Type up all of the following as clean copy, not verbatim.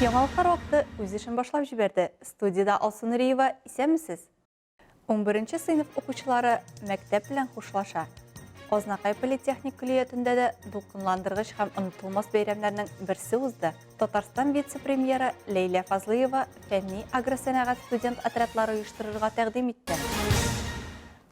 Яңалыклар вакыты үз эшен башлап җибәрде. Студияда Алсу Нуриева, исәнмесез? 11 сыйныф укучылары мәктәп белән хушлаша. Азнакай политехник көллиятендә дә дулкынландыргыч һәм онытылмас бәйрәмнәрнең берсе узды. Татарстан вице-премьеры Ләйлә Фазлыева фәнни агросәнәгать студент отрядлары оештырырга тәкъдим итте.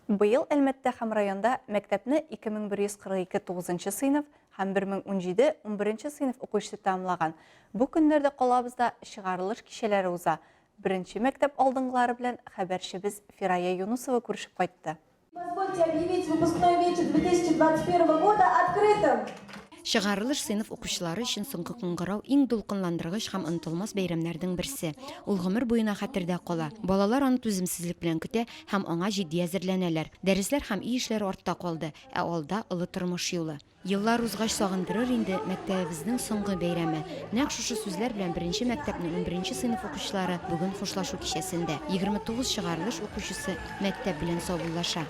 Быел Әлмәттә һәм районда мәктәпне 2142 9 сыйныф һәм 1017 11 сыйныф укучысы тәмамлаган. Бу көннәрдә калабызда чыгарылыш кичәләре уза. Беренче мәктәп алдыңгылары белән хәбәрчебез Фирая Юнусова күрешеп кайтты. Позвольте объявить выпускной вечер 2021 года открытым. Чыгарылыш сыйныф укучылары өчен соңгы кыңгырау иң дулкынландыргыч һәм онытылмас бәйрәмнәрнең берсе. Ул гомер буена хәтердә кала. Балалар аны түземсезлек белән көтә һәм аңа җитди әзерләнәләр. Дәресләр һәм ий эшләре артта калды, ә алда олы тормыш юлы. Еллар узгач сагындырыр инде мәктәбебезнең соңгы бәйрәме. Нәкъ шушы сүзләр белән беренче мәктәпнең 11 сыйныф укучылары бүген хушлашу кичәсендә 29 чыгарылыш укучысы мәктәп белән саубуллаша.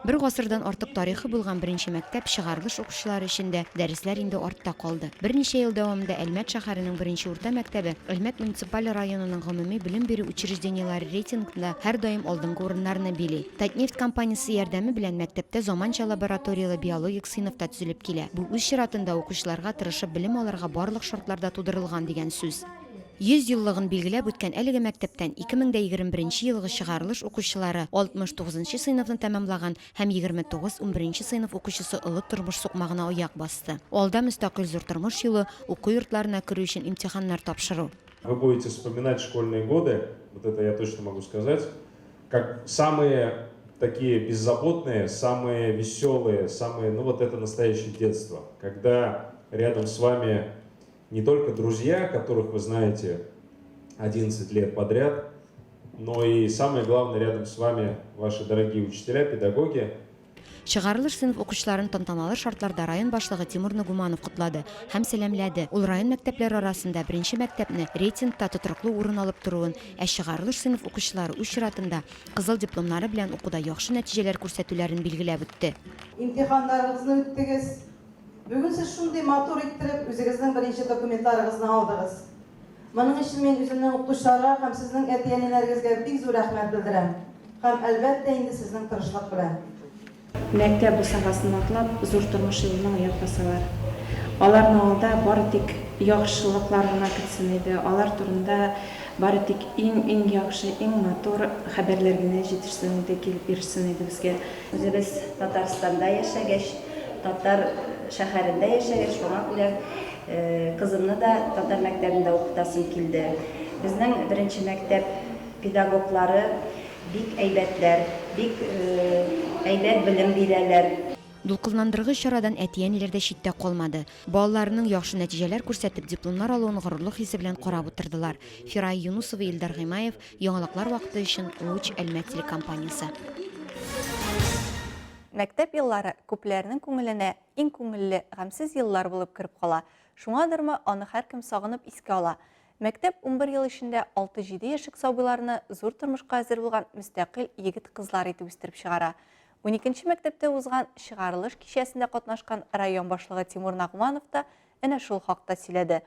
Бер гасырдан артык тарихы булган беренче мәктәп чыгарылыш укучылары өчен дә дәресләр инде артта калды. Берничә ел дәвамында Әлмәт шәһәренең беренче урта мәктәбе Әлмәт муниципаль районының гомуми белем бирү учреждениеләре рейтингында һәр даим алдынгы урыннарны били. Татнефть компаниясе ярдәме белән мәктәптә заманча лабораториялы биологик сыйныфта төзелеп килә. Бу үз чиратында укучыларга тырышып белем алырга барлык шартларда тудырылган дигән сүз. 100 еллыгын билгеләп үткән әлеге мәктәптән 2021 елгы чыгарылыш укучылары 69 сыйныфны тәмамлаган һәм 29 11 сыйныф укучысы олы тормыш сукмагына аяк басты. Алда мөстәкыйль зур тормыш юлы, уку йортларына керү өчен имтиханнар тапшыру. Вы будете вспоминать школьные годы, вот это я точно могу сказать, как самые такие беззаботные, самые веселые, самые, вот это настоящее детство, когда рядом с вами не только друзья, которых вы знаете 11 лет подряд, но и самое главное, рядом с вами ваши дорогие учителя, педагоги. Чыгарылыш сыйныф укучыларын тантаналы шартларда район башлыгы Тимур Нугуманов котлады һәм сәламләде. Ул район мәктәпләре арасында беренче мәктәпне рейтингта тотырлы урын алып торуын, ә чыгарылыш сыйныф укучылары үз чиратында кызыл дипломнары белән укуда яхшы нәтиҗәләр күрсәтүләрен билгеләп үтте. İmtihanlarınızı üttünüz. Bugün siz şunday matur ettirip, özünüzün birinci dokumentlarınızı aldınız. Bunun için ben özümden okuşlara hem sizin etiyenlerinize bir zor rahmet bildirem. Hem elbette indi sizin tırışlık bilen. Мәктәп бусагасын атлап, зур тормыш юлына аяк басалар. Аларның алда бары тик яхшылыклар гына көтсен иде. Алар турында бары тик иң яхшы, иң матур хәбәрләр генә җитешсен иде, килеп бирсен иде безгә. Үзебез Татарстанда яшәгәч, Татар шәһәрендә яшәгәч, шуңа күрә кызымны да Татар мәктәбендә укытасым килде. Безнең беренче мәктәп педагоглары бик әйбәтләр, бик әйбәт белем бирәләр. Дулкынландыргыч чарадан әтиәниләр дә читтә калмады. Балаларының яхшы нәтиҗәләр күрсәтеп дипломнар алуын горурлык хисе белән карап утырдылар. Фирая Юнусова, Илдар Гыймаев, Яңалыклар вакыты өчен УЧ Әлмәт телекомпаниясе. Мәктәп еллары күпләрнең күңеленә иң күңелле, гамьсез еллар булып кереп кала. Шуңадырмы аны һәркем сагынып искә ала. Мәктәп 11 ел эчендә 6-7 яшьлек сабыйларны зур тормышка әзер булган мөстәкыйль егет-кызлар итеп үстереп чыгара. 12 мәктәптә узган чыгарылыш кичәсендә катнашкан район башлыгы Тимур Нугуманов та әнә шул хакта сөйләде.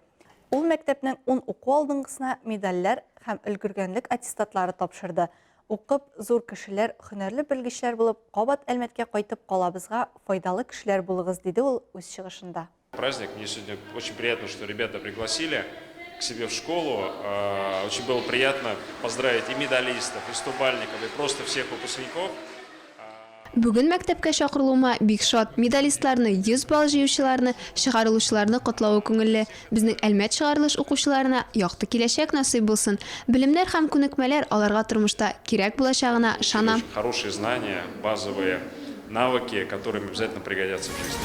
Ул мәктәпнең 10 уку алдынгысына медальләр һәм өлгергәнлек аттестатлары тапшырды. Укып, зур кешеләр, һөнәрле белгечләр булып, кабат Әлмәткә кайтып калабызга файдалы кешеләр булыгыз, диде ул үз чыгышында. Праздник, мне сегодня очень приятно, что ребята пригласили к себе в школу. Очень было приятно поздравить и медалистов, и стубальников, и просто всех выпускников. Бүген мәктәпкә чакырылуыма бик шат. Медалистларны, 100 балл җыючыларны, чыгарылучыларны котлау күңелле. Безнең Әлмәт чыгарылыш укучыларына якты киләчәк насыйп булсын. Белемнәр һәм күнекмәләр аларга тормышта кирәк булачагына ышанам. Хорошие знания, базовые навыки, которые обязательно пригодятся в жизни.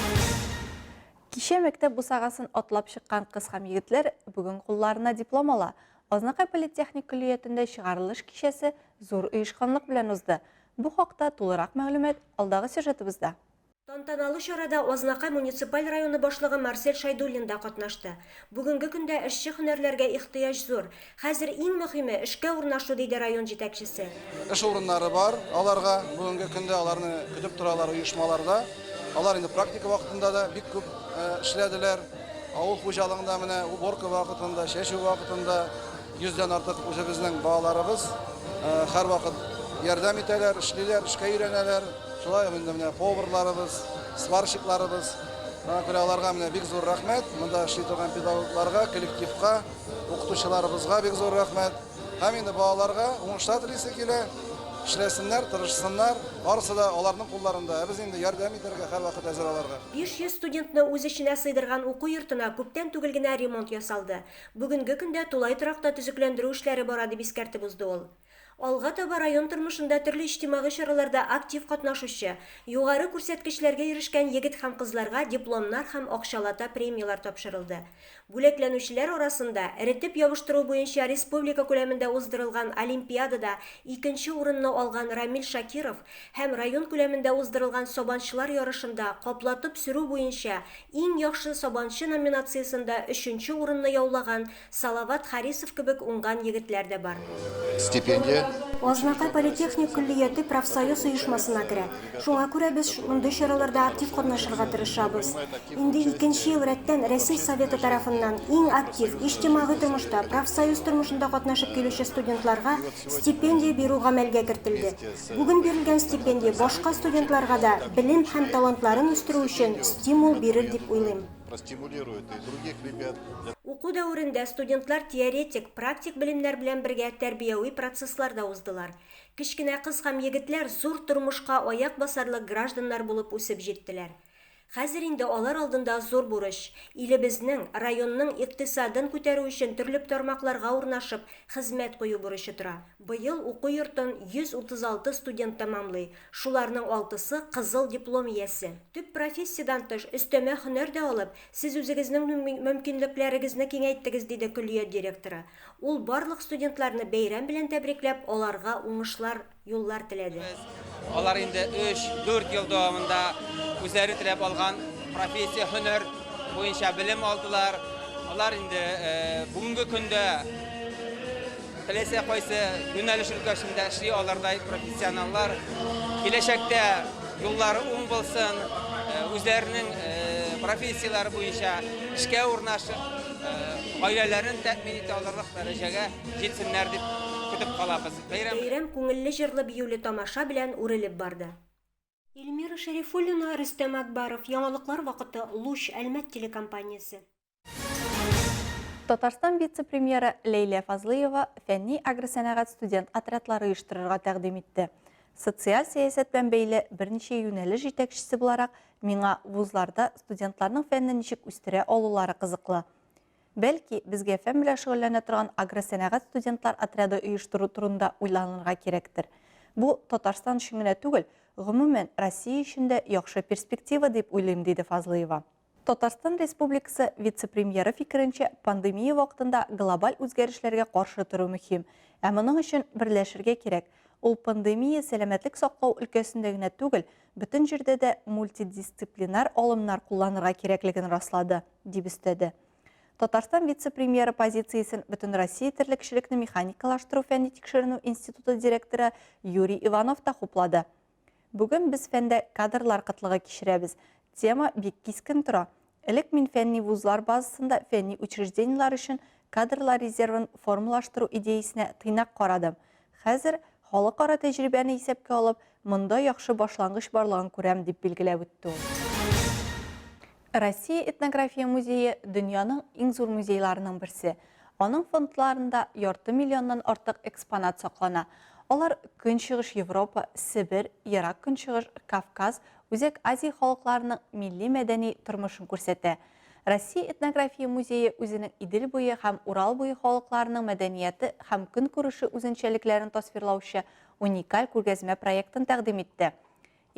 Кичә мәктәп бусагасын атлап чыккан кыз һәм егетләр бүген кулларына диплом ала. Азнакай политехник көллиятендә чыгарылыш кичәсе зур оешканлык белән узды. Бу хакта тулырак мәгълүмат алдагы сюжетыбызда. Тантаналы чарада Азнакай муниципаль районы башлыгы Марсель Шайдуллин да катнашты. Бүгенге көндә эшче һөнәрләргә ихтыяҗ зур. Хәзер иң мөһиме эшкә урнашу, диде район җитәкчесе. Эш урыннары бар, аларга бүгенге көндә аларны көтеп торалар оешмаларда. Алар инде практика вакытында да бик күп эшләделәр. Ауыл хуҗалыгында менә уборка вакытында, шәшү вакытында 100дән артык үзебезнең балаларыбыз һәр вакыт ярдәм итәләр, эшлиләр, эшкә өйрәнәләр. Шулай инде менә поварларыбыз, сварщикларыбыз, аларга менә бик зур рәхмәт. Монда эшли торган педагогларга, коллективка, укытучыларыбызга бик зур рәхмәт. Һәм инде балаларга уңышлар телисе килә. Эшләсеннәр, тырышсыннар. Барысы да аларның кулларында. Без инде ярдәм итәргә һәр вакыт әзер аларга. 500 студентны үз эченә сыйдырган уку йортына күптән түгел генә ремонт ясалды. Бүгенге көндә тулай торакта төзекләндерү эшләре бара дип искәртеп узды ул. Алга таба район тормышында төрле иҗтимагый чараларда актив катнашучы, югары күрсәткечләргә ирешкән егет һәм кызларга дипломнар һәм акчалата премиялар тапшырылды. Бүләкләнүчеләр арасында эретеп ябыштыру буенча республика күләмендә уздырылган олимпиадада 2нче урынны алган Рамил Шакиров һәм район күләмендә уздырылган сабанчылар ярышында каплатып сөрү буенча иң яхшы сабанчы номинациясында 3нче урынны яулаган Салават Харисов кебек уңган егетләр дә бар. Стипендия Азнакай политехник күллияте профсоюз оешмасына керә. Шуңа күрә без мондый чараларда актив катнашырга тырышабыз. Инде 2нче ел рәттән Россия Советы тарафыннан иң актив иҗтимагый тормышта, профсоюз тормышында катнашып килүче студентларга стипендия бирү гамәлгә кертелде. Бүген бирелгән стипендия башка студентларга да белем һәм талантларын үстерү өчен стимул бирер дип уйлыйм. простимулирует и других ребят. Уку дәверендә студентлар теоретик, практик белемнәр белән бергә тәрбияви процессларда уздылар. Кечкенә кыз һәм егетләр зур тормышка аяк басарлык гражданнар булып үсеп җиттеләр. Хәзер инде алар алдында зур бурыч. Илебезнең, районның икътисадын күтәрү өчен төрле тармакларга урнашып, хезмәт кую бурычы тора. Быел уку йортын 136 студент тәмамлый. Шуларның 6-сы кызыл диплом иясе. Төп профессиядан тыш өстәмә һөнәр дә алып, сез үзегезнең мөмкинлекләрегезне киңәйттегез, диде күллият директоры. Ул барлык студентларны бәйрәм белән тәбрикләп, аларга уңышлар, юллар теләде. Алар инде 3-4 ел дәвамында үзләре теләп алган профессия, һөнәр буенча белем алдылар. Алар инде бүгенге көндә теләсә кайсы юнәлеш өлкәсендә эшли алардай профессионаллар. Киләчәктә юллары уң булсын, үзләренең профессияләре буенча эшкә урнашып, гаиләләрен тәэмин итә алырлык дәрәҗәгә җитсеннәр дип көтеп калабыз. Бәйрәм күңелле җырлы биюле тамаша белән үрелеп барды. Эльмира Шәрифуллина, Рөстәм Акбаров, яңалыклар вакыты, Луч, Әлмәт телекомпаниясе. Татарстан вице-премьеры Ләйлә Фазлыева фәнни агросәнәгать студент отрядлары оештырырга тәкъдим итте. Социаль сәясәт белән бәйле берничә юнәлеш җитәкчесе буларак, миңа вузларда студентларның фәнне ничек үстерә алулары кызыклы. Бәлки, безгә фән белән шөгыльләнә торган агросәнәгать студентлар отряды оештыру турында уйланырга кирәктер. Бу Татарстан өчен генә түгел, гомумән Россия өчен дә яхшы перспектива дип уйлыйм, диде Фазлыева. Татарстан Республикасы вице-премьеры фикеренчә, пандемия вакытында глобаль үзгәрешләргә каршы тору мөһим, ә моның өчен берләшергә кирәк. Ул пандемия сәламәтлек саклау өлкәсендә генә түгел, бөтен җирдә дә мультидисциплинар алымнар кулланырга кирәклеген раслады, дип өстәде. Татарстан вице-премьеры позициясен Бөтен Россия терлекчелекне механикалаштыру фәнни тикшеренү институты директоры Юрий Иванов та хуплады. Бүген без фәндә кадрлар кытлыгы кичерәбез. Тема бик кискен тора. Элек мин фәнни вузлар базасында фәнни учреждениелар өчен кадрлар резервын формалаштыру идеясенә тыйнак карадым. Хәзер халыкара тәҗрибәне исәпкә алып, монда яхшы башлангыч барлыгын күрәм, дип билгеләп үтте ул. Россия этнография музее дөньяның иң зур музейларының берсе. Аның фондларында 2 миллионнан артык экспонат саклана. Алар Көнчыгыш Европа, Сибир, Ирак Көнчыгыш, Кавказ, Үзәк Азия халыкларының милли мәдәни тормышын күрсәтә. Россия этнография музее үзенең Идел буе һәм Урал буе халыкларының мәдәнияте һәм көнкүреше үзенчәлекләрен тасвирлаучы уникаль күргәзмә проектын тәкъдим итте.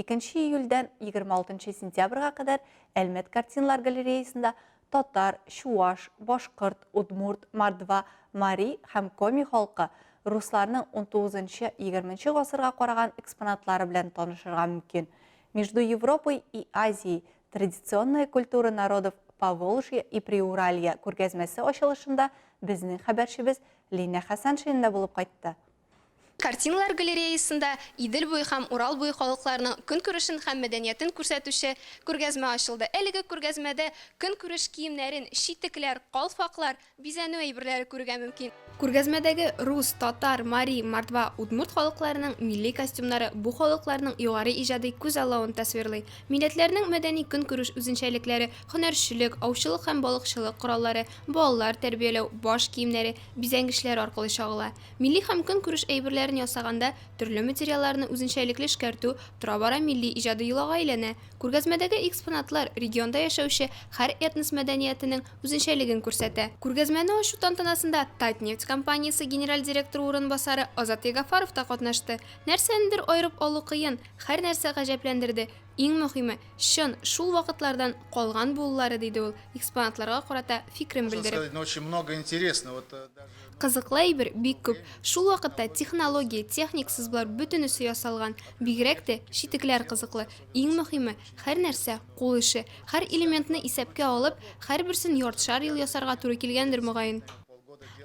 2 июльдән 26 сентябрьгә кадәр Әлмәт картиналар галереясында татар, чуаш, башкорт, удмурт, мордва, мари һәм коми халкы русларның 19-20 гасырга караган экспонатлары белән танышырга мөмкин. Между Европой и Азией традиционная культура народов Поволжья и Приуралья күргәзмәсе ачылышында безнең хәбәрчебез Лина Хәсән шәһәрендә булып кайтты. Картиналар галереясында Идел буй һәм Урал буй халыкларының көнкүрешен һәм мәдәниятен күрсәтүче күргәзмә ачылды. Әлеге күргәзмәдә көнкүреш киемнәрен, читекләр, калфаклар, бизәнү әйберләре күрергә мөмкин. Күргәзмәдәге рус, татар, мари, мордва, удмурт халыкларының милли костюмнары бу халыкларның югары иҗади күз аллавын тасвирлый. Милләтләрнең мәдәни көнкүреш үзенчәлекләре, һөнәрчелек, аучылык һәм балыкчылык кораллары, балалар тәрбияләү, баш киемнәре, бизәнгечләр аркылы чагыла. Милли һәм көнкүреш әйберләрен ясаганда төрле материалларны үзенчәлекле эшкәртү тора-бара милли иҗади йолага әйләнә. Күргәзмәдәге экспонатлар регионда яшәүче һәр этнос мәдәниятенең үзенчәлеген күрсәтә. Күргәзмәне ачу тантанасында Татнефть компаниясе генераль директоры урынбасары Азат Ягафаров та катнашты. Нәрсәнедер аерып алу кыен, һәр нәрсә гаҗәпләндерде. Иң мөһиме, чын шул вакытлардан калган булулары, диде ул, экспонатларга карата фикрен белдереп. Очень много интересно. Кызыклы әйбер бик күп. Шул вакытта технология, техник сызбалар бөтенесе ясалган. Бигрәк тә читекләр кызыклы. Иң мөһиме, һәр нәрсә кул эше. Һәр элементны исәпкә алып, һәрберсен яртышар ел ясарга туры килгәндер мөгаен.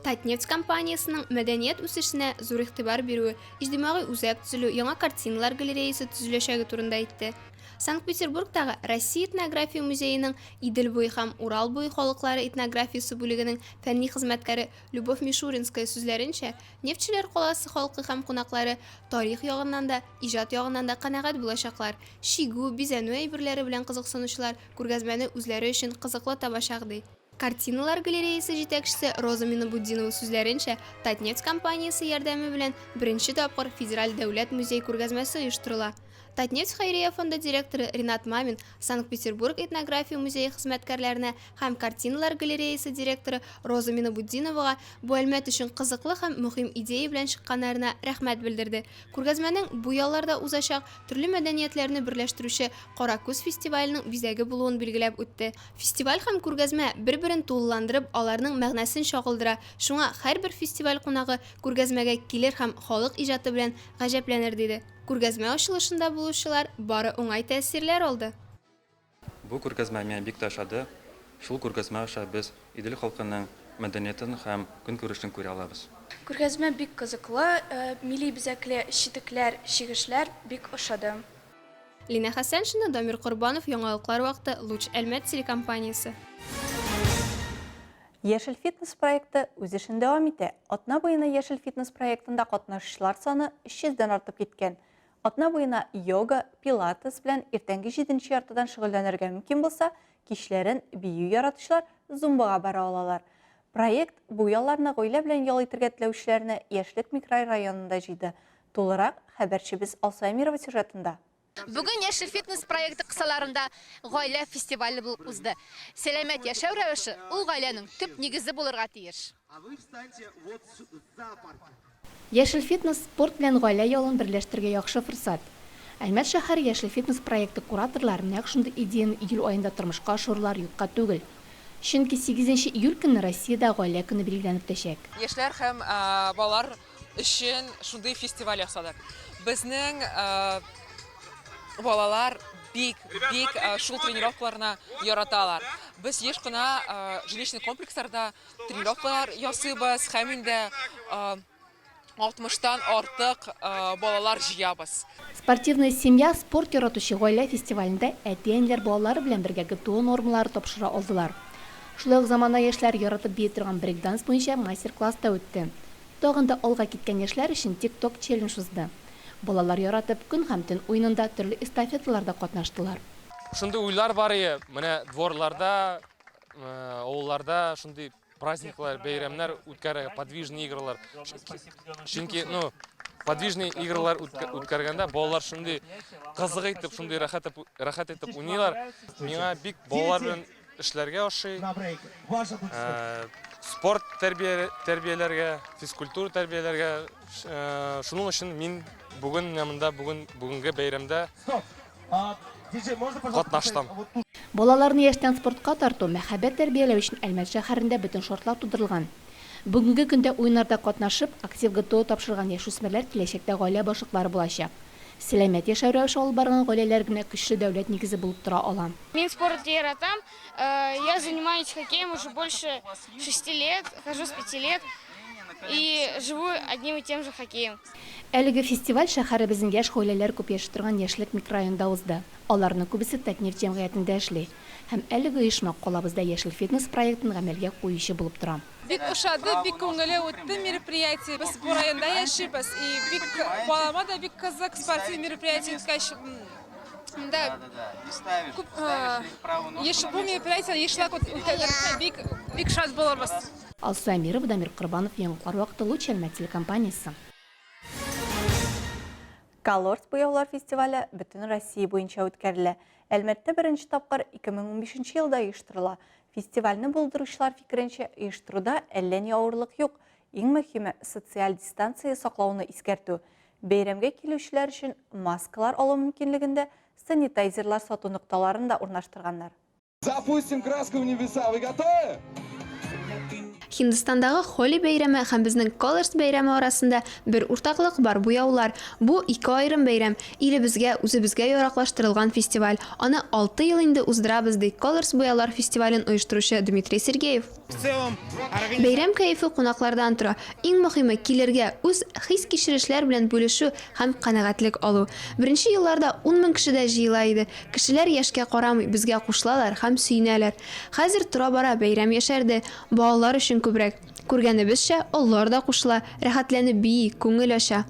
Татнефть компаниясының мәдәният үсешенә зур игътибар бирүе, иҗтимагый үзәк төзелү, яңа картиналар галереясы төзеләчәге турында әйтте. Санкт-Петербургтагы Россия этнография музеенең Идел буй һәм Урал буй халыклары этнографиясе бүлегенең фәнни хезмәткәре Любовь Мишуринская сүзләренчә, Нефтьчеләр каласы халкы һәм кунаклары тарих ягыннан да, иҗат ягыннан да канәгать булачаклар. Шигу, бизәнү әйберләре белән кызыксынучылар күргәзмәне үзләре өчен кызыклы табачак, ди. Картиналар галереясы җитәкчесе Роза Минабуддинова сүзләренчә, Татнефть компаниясе ярдәме белән беренче тапкыр федераль дәүләт музей күргәзмәсе оештырыла. Татнефть хәйрия фонды директоры Ринат Мамин Санкт-Петербург этнография музее хезмәткәрләренә һәм картиналар галереясы директоры Роза Минабуддиновага бу әлмәт өчен кызыклы һәм мөһим идея белән чыкканнарына рәхмәт белдерде. Күргәзмәнең бу ялларда узачак төрле мәдәниятләрне берләштерүче Каракүз фестиваленең бизәге булуын билгеләп үтте. Фестиваль һәм күргәзмә бер-берен тулыландырып, аларның мәгънәсен чагылдыра. Шуңа һәрбер фестиваль кунагы күргәзмәгә килер һәм халык иҗаты белән гаҗәпләнер, диде. Күргәзмә ачылышында булучылар бары уңай тәэсирләр алды. Бу күргәзмә миңа бик тә ошады. Шул күргәзмә аша без Идел халкының мәдәниятен һәм көнкүрешен күрә алабыз. Күргәзмә бик кызыклы, милли бизәкле читекләр, чигешләр бик ошады. Лина Хәсәншина, Дамир Корбанов, яңалыклар вакыты, Луч Әлмәт телекомпаниясе. Яшел фитнес проекты үз эшен дәвам итә. Атна буена Яшел фитнес проектында катнашучылар саны 300-дән артып киткән. Атна буена йога, пилатес белән иртәнге 7нче яртыдан шөгыльләнергә мөмкин булса, кичләрен бию яратучылар зумбага бара алалар. Проект бу ялларны гаилә белән ял итәргә теләүчеләрне Яшлек микрорайонында җыйды. Тулырак хәбәрчебез Алса Әмирова сюжетында. Бүген Яшел фитнес проекты кысаларында гаилә фестивале булып узды. Сәламәт яшәү рәвеше ул гаиләнең төп нигезе булырга тиеш. Яшел фитнес спорт белән гаилә ялын берләштергә яхшы форсат. Әлмәт шәһәр Яшел фитнес проекты кураторлары нәкъ шундый идеяны июль аенда тормышка ашырулар юкка түгел. Чөнки 8 июль көнне Россиядә гаилә көне билгеләнеп төшәк. Яшьләр һәм балалар өчен шундый фестиваль ясадык. Безнең балалар бик шул тренировкаларны яраталар. Без еш кына жилищный комплексларда тренировкалар ясыйбыз һәм инде 60-тан артык балалар җыябыз. Спортивная семья спорт яратучы гаилә фестивалендә әти-әниләр балалары белән бергә ГТО нормалары тапшыра алдылар. Шулай ук заманда яшьләр яратып бии торган брейк-данс буенча мастер-класс та үтте. Тагын да алга киткән яшьләр өчен TikTok челлендж узды. Балалар яратып көн һәм төн уенында төрле эстафеталарда катнаштылар. Шундый уйлар бар иде, менә дворларда, авылларда шундый праздниклар, бәйрәмнәр үткәрә, подвижный игралар. Чөнки, подвижный игралар үткәргәндә балалар шундый кызык итеп, шундый рәхәт итеп уйныйлар. Миңа бик балалар белән эшләргә ошый. Спорт тәрбияләргә, физкультура тәрбияләргә, шуның өчен мин бүгенге бәйрәмдә катнаштым. Балаларны яшьтән спортка тарту, мәхәббәт тәрбияләү өчен Әлмәт шәһәрендә бөтен шартлар тудырылган. Бүгенге көндә уеннарда катнашып, актив ГТО тапшырган яшүсмерләр киләчәктә гаилә башлыклары булачак. Сәламәт яшәү рәвеше алып барган гаиләләр генә көчле дәүләт нигезе булып тора ала. Мин спорт яратам. Я занимаюсь хоккеем уже больше 6 лет, хожу с 5 лет и живу одним и тем же хоккеем. Әлеге фестиваль шәһәребезнең яшь гаиләләр күп яши торган яшьлек микрорайонда узды. Аларның күбесе Татнефть җәмгыятендә эшли. Һәм әлеге оешма калабызда яшел фитнес проектын гамәлгә куючы булып тора. Бик ошады, бик күңелле үтте мероприятие. Біз бу районда яшибез. И бик балама да бик кызык спортивный мероприятие үткәч. Да. Бу мероприятие ешлак үткәч бик шат булырбыз. Алсу Әмиров, Дамир Кырбанов, Яңгылар вакыты Луч Әлмәт телекомпаниясе. Колорс буяулар фестивале бүтін Россия буенча үткәрелә. Әлмәттә беренче тапкыр 2015 елда оештырыла. Фестивальне булдыручылар фикеренчә, оештыруда әллә ни авырлык юк. Иң мөһиме социаль дистанция саклауны искәртү. Бәйрәмгә килүчеләр өчен маскалар алу мөмкинлегендә санитайзерлар сату нукталарын да урнаштырганнар. Запустим краску в небеса. Вы готовы? Һиндстандагы Холи бәйрәме һәм безнең Colors бәйрәме арасында бер уртаклык бар буяулар. Бу ике аерым бәйрәм. Илебезгә, үзебезгә яраклаштырылган фестиваль. Аны 6 ел инде уздырабыз ди Colors буяулар фестивален оештыручы Дмитрий Сергеев. Бәйрәм кайфы кунаклардан тора. Иң мөһиме килергә, үз хис-кичерешләр белән бүлешү һәм канәгатьлек алу. Беренче елларда 10 мең кеше дә җыела иде. Кешеләр яшькә карамый безгә кушылалар һәм сөенәләр. Хәзер тора-бара бәйрәм яшәрде. Балалар өчен күбрәк. Күргәнебезчә, аллар да кушыла, рәхәтләнеп бии, күңел ача.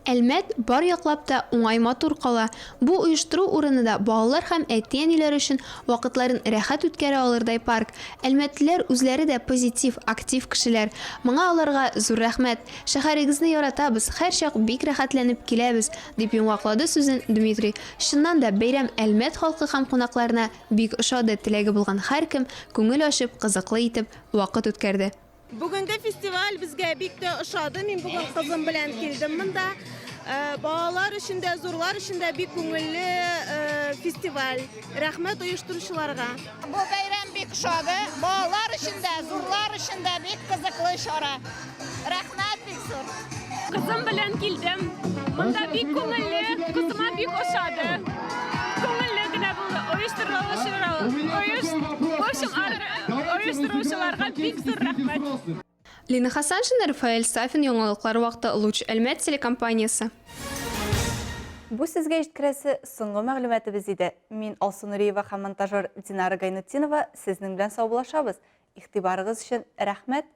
Әлмәт бар яклап та уңай матур кала. Бу оештыру урынында балалар һәм әти-әниләр өчен вакытларын рәхәт үткәрә алырдай парк. Әлмәтлеләр үзләре дә позитив, актив кешеләр. Моңа аларга зур рәхмәт. Шәһәрегезне яратабыз, һәрчак бик рәхәтләнеп киләбез, дип йоңаклады сүзен Дмитрий. Шуннан да бәйрәм Әлмәт халкы һәм кунакларына бик ошады. Теләге булган һәркем күңел ачып, кызыклы итеп вакыт үткәрде. Бүгенге фестиваль безгә бик тә ошады. Мин бүген кызым белән килдем монда. Балалар өчен дә, зурлар өчен дә бик күңелле фестиваль. Рәхмәт оештыручыларга. Бу бәйрәм бик ошады. Балалар өчен дә, зурлар өчен дә бик кызыклы чара. Рәхмәт бик зур. Кызым белән килдем. Монда бик күңелле, кызыма бик ошады. Күңелле генә булды. Оештыручыларга бик зур рәхмәт. Лина Хасаншина, Рафаэль Сафин, Яңалыклар вакыты Луч Әлмәт телекомпаниясе. Бу сезгә җиткерәсе соңгы мәгълүматыбыз иде. Мин Алсу Нуриева һәм монтажер Динара Гайнутдинова сезнең белән саубуллашабыз. Игътибарыгыз өчен рәхмәт.